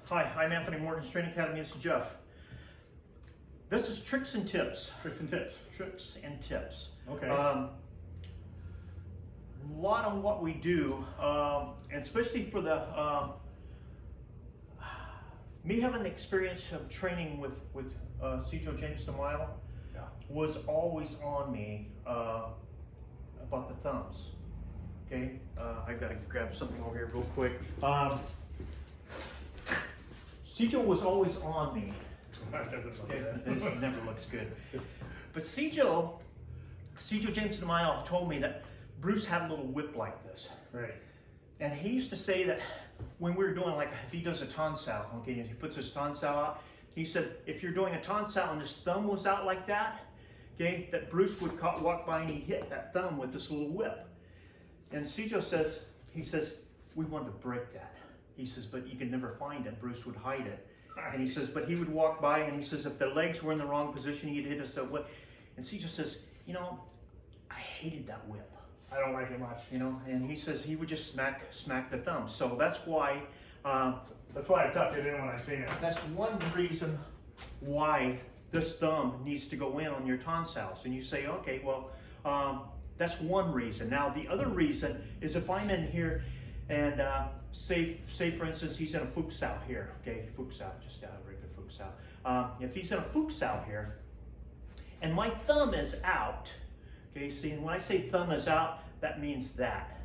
Hi, I'm Anthony Morgan's Training Academy. This is Jeff. This is tricks and tips. Tricks and tips. Tricks and tips. Okay. A lot of what we do, and especially for the me having the experience of training with Sifu James DeMille, Yeah. was always on me about the thumbs. Okay, I gotta grab something over here real quick. Sifu was always on me. Okay, it never looks good. But Sifu James DeMille told me that Bruce had a little whip like this. Right. And he used to say that when we were doing, like, if he does a tonsal, okay, and he puts his tonsal out, he said if you're doing a tonsal and his thumb was out like that, okay, that Bruce would walk by and he'd hit that thumb with this little whip. And Sifu says, we wanted to break that. He says, but you could never find it. Bruce would hide it. And he says, but he would walk by and he says, if the legs were in the wrong position, he'd hit us that whip. And Sifu says, you know, I hated that whip. I don't like it much. You know, and he says he would just smack the thumb. So that's why. That's why I tucked it in when I seen it. That's one reason why this thumb needs to go in on your tonsils. And you say, okay, well, that's one reason. Now the other reason is if I'm in here and say for instance he's in a futsal here. Okay, futsal, just a regular futsal. If he's in a futsal here, and my thumb is out. Okay, see, and when I say thumb is out, that means that.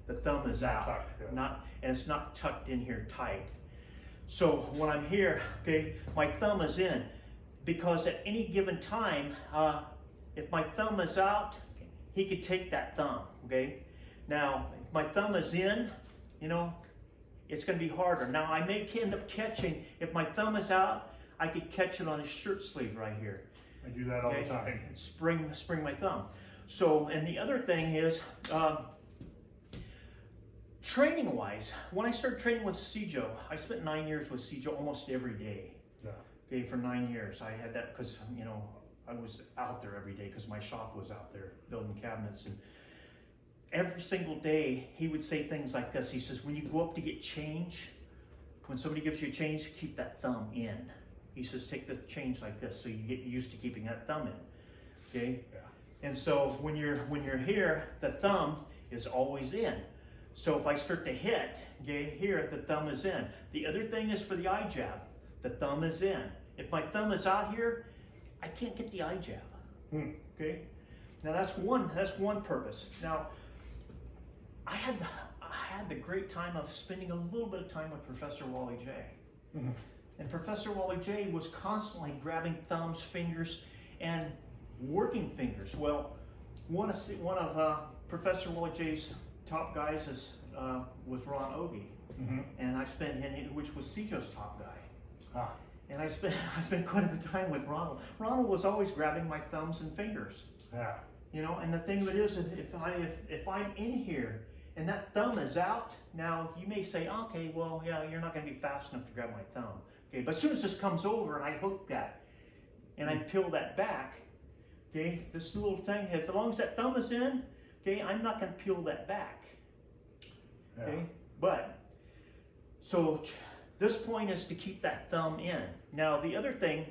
The thumb is out, tucked, yeah. And it's not tucked in here tight. So when I'm here, okay, my thumb is in, because at any given time, if my thumb is out, he could take that thumb, okay? Now, if my thumb is in, you know, it's gonna be harder. Now, I may end up catching, if my thumb is out, I could catch it on his shirt sleeve right here. I do that all the time. And spring my thumb. So, and the other thing is, training wise, when I started training with Sifu, I spent 9 years with Sifu almost every day. Yeah. Okay, for 9 years. I had that because, you know, I was out there every day because my shop was out there building cabinets. And every single day he would say things like this. He says, when you go up to get change, when somebody gives you a change, keep that thumb in. He says, take the change like this so you get used to keeping that thumb in. Okay? Yeah. And so when you're here, the thumb is always in. So if I start to hit, okay, here, the thumb is in. The other thing is for the eye jab, the thumb is in. If my thumb is out here, I can't get the eye jab. Okay? Now that's one purpose. Now, I had the great time of spending a little bit of time with Professor Wally J. Mm-hmm. And Professor Wally J was constantly grabbing thumbs, fingers, and working fingers. Well, one of Professor Wally J's top guys was Ron Ogie, and which was Sifu's top guy. Ah. And I spent quite a bit of time with Ronald. Ronald was always grabbing my thumbs and fingers. Yeah. You know, and the thing of it is, if I'm in here and that thumb is out, now you may say, okay, well, yeah, you're not going to be fast enough to grab my thumb. Okay, but as soon as this comes over and I hook that and I peel that back, okay, this little thing, as long as that thumb is in, okay, I'm not going to peel that back. Yeah. Okay, but so this point is to keep that thumb in. Now the other thing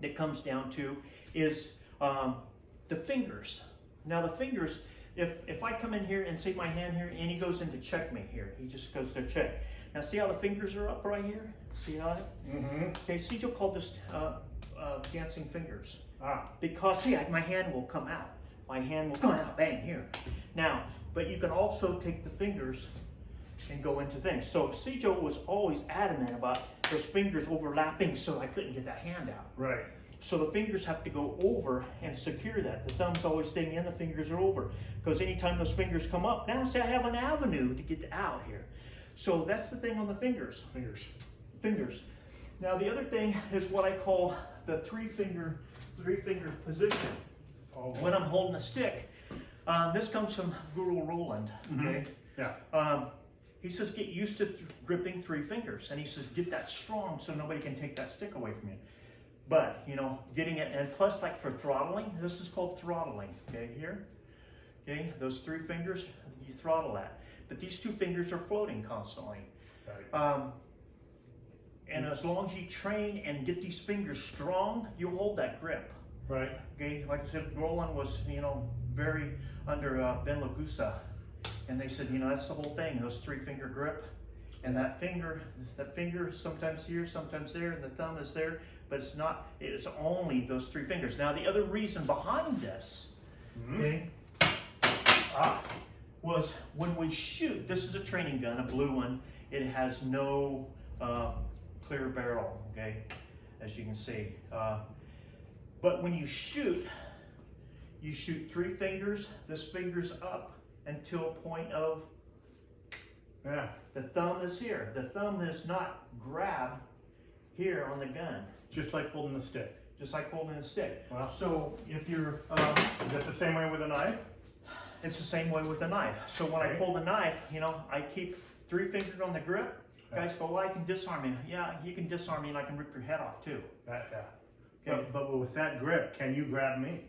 that comes down to is the fingers. Now the fingers, if I come in here and say my hand here and he goes into checkmate here, he just goes to check. Now see how the fingers are up right here? See how it? Okay, Sifu called this dancing fingers. Ah. Because see, my hand will come out. My hand will come out, bang, here. Now, but you can also take the fingers and go into things. So Sifu was always adamant about those fingers overlapping so I couldn't get that hand out. Right. So the fingers have to go over and secure that. The thumb's always staying in, the fingers are over. Because anytime those fingers come up, now say I have an avenue to get out here. So that's the thing on the fingers. Fingers. Now the other thing is what I call the three finger position. Oh. When I'm holding a stick, this comes from Guru Roland. Okay. Yeah. He says get used to gripping three fingers, and he says get that strong so nobody can take that stick away from you. But you know, getting it, and plus like for throttling, this is called throttling. Okay, here. Okay, those three fingers, you throttle that. But these two fingers are floating constantly. Right. And as long as you train and get these fingers strong, you'll hold that grip. Right. Okay, like I said, Roland was, very under Ben Lagusa, and they said, that's the whole thing, those 3-finger grip, and that finger is sometimes here, sometimes there, and the thumb is there, but it's not. It's only those 3 fingers. Now, the other reason behind this, okay, was when we shoot. This is a training gun, a blue one. It has no clear barrel, okay, as you can see. But when you shoot 3 fingers, this finger's up until a point of, the thumb is here. The thumb is not grabbed here on the gun. Just like holding the stick. Just like holding a stick. Wow. So if you're... is that the same way with a knife? It's the same way with a knife. So when I pull the knife, I keep 3 fingers on the grip. Guys go, well, I can disarm you. Yeah, you can disarm me and I can rip your head off too. Okay. But with that grip, can you grab me?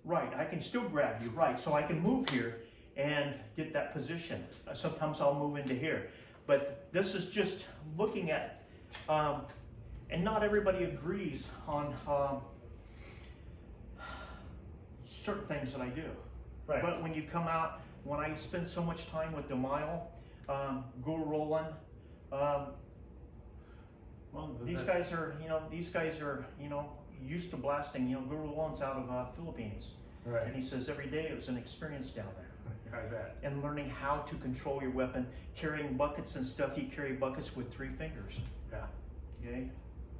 Right, I can still grab you, right. So I can move here and get that position. Sometimes I'll move into here. But this is just looking at, and not everybody agrees on certain things that I do. Right. But when you come out, when I spend so much time with DeMille, Guru Roland, these guys are used to blasting. Guru Roland's out of Philippines, Right. and he says every day it was an experience down there. I bet. And learning how to control your weapon, carrying buckets and stuff. He carry buckets with 3 fingers. Yeah. Okay.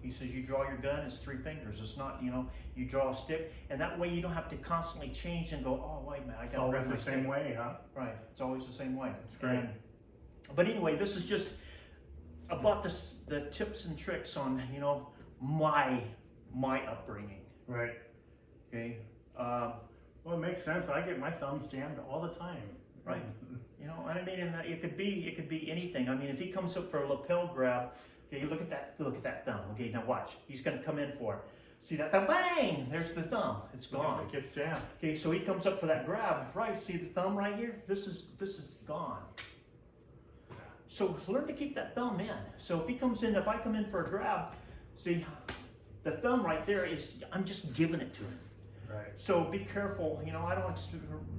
He says you draw your gun, it's 3 fingers. It's not, you draw a stick, and that way you don't have to constantly change and go, oh wait a minute, I got to grab Always my the same stick. way, huh? Right. It's always the same way. That's great. But anyway, this is just about the tips and tricks on my upbringing. Right. Okay. Well, it makes sense. I get my thumbs jammed all the time. Right. And I mean, it could be anything. I mean, if he comes up for a lapel grab, okay, look at that thumb. Okay, now watch. He's going to come in for it. See that thumb? Bang! There's the thumb. It's gone. It gets jammed. Okay, so he comes up for that grab. Right? See the thumb right here? This is gone. So learn to keep that thumb in. So if I come in for a grab, see the thumb right there I'm just giving it to him. Right. So be careful. I don't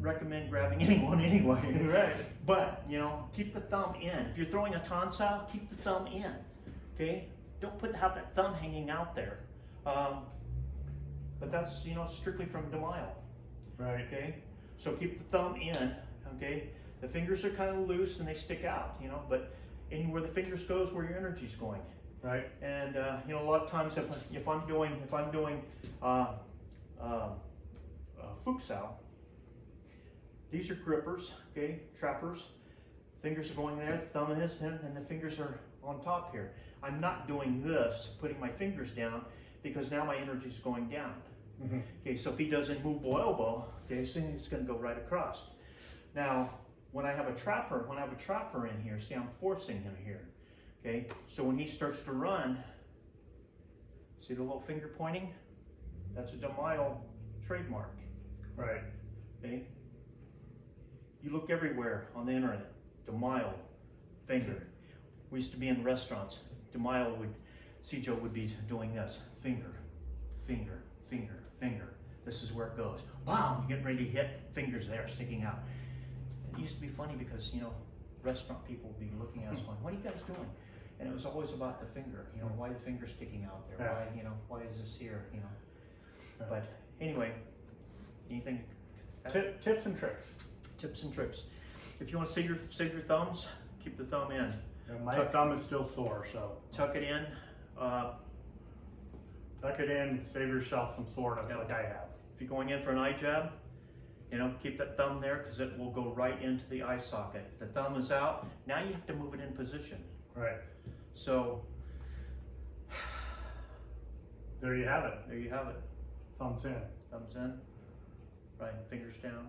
recommend grabbing anyone anyway. Right. But keep the thumb in. If you're throwing a tonsile, keep the thumb in. Okay. Don't have that thumb hanging out there. But that's strictly from DeMille. Right. Okay. So keep the thumb in. Okay. The fingers are kind of loose and they stick out. But anywhere the fingers goes, where your energy's going. Right. And a lot of times if I'm doing futsal, these are grippers, okay, trappers. Fingers are going there, thumb in his hand, and the fingers are on top here. I'm not doing this, putting my fingers down, because now my energy is going down. Mm-hmm. Okay, so if he does immovable elbow, okay, so it's going to go right across. Now, when I have a trapper in here, see, I'm forcing him here. Okay, so when he starts to run, see the little finger pointing? That's a DeMille trademark. Right. Okay. You look everywhere on the internet. DeMille finger. We used to be in restaurants. DeMille Joe would be doing this. Finger, finger, finger, finger. This is where it goes. Boom! You're getting ready to hit. Fingers there sticking out. It used to be funny because restaurant people would be looking at us going, "What are you guys doing?" And it was always about the finger. Why the finger's sticking out there? Yeah. Why is this here? But anyway, anything? Tips and tricks. Tips and tricks. If you want to save your thumbs, keep the thumb in. My thumb is still sore, so Tuck it in. tuck it in. Save yourself some soreness, like I have. If you're going in for an eye jab, keep that thumb there because it will go right into the eye socket. If the thumb is out, now you have to move it in position. Right. So There you have it. there you have it. Thumbs in. Thumbs in. Right. Fingers down.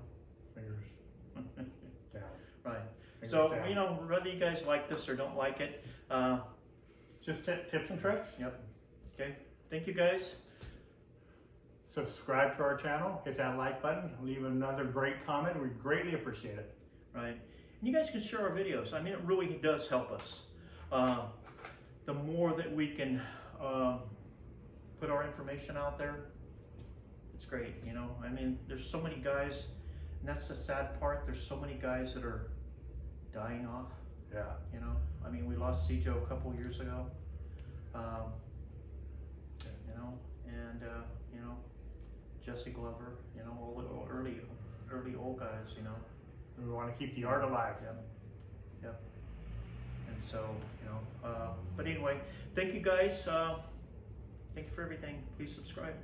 Fingers down. Right. Fingers So down. whether you guys like this or don't like it, Just tips and tricks. yep. Okay. Thank you guys. Subscribe to our channel. Hit that like button. Leave another great comment. We greatly appreciate it. Right. And you guys can share our videos. I mean, it really does help us. the more that we can put our information out there, it's great, you know. I mean, there's so many guys, and that's the sad part, there's so many guys that are dying off. Yeah. You know, I mean, we lost Cjo a couple years ago, you know, and, you know, Jesse Glover, you know, all the early old guys, you know. We want to keep the art alive. Yep. And so, you know, but anyway, thank you guys. Thank you for everything. Please subscribe.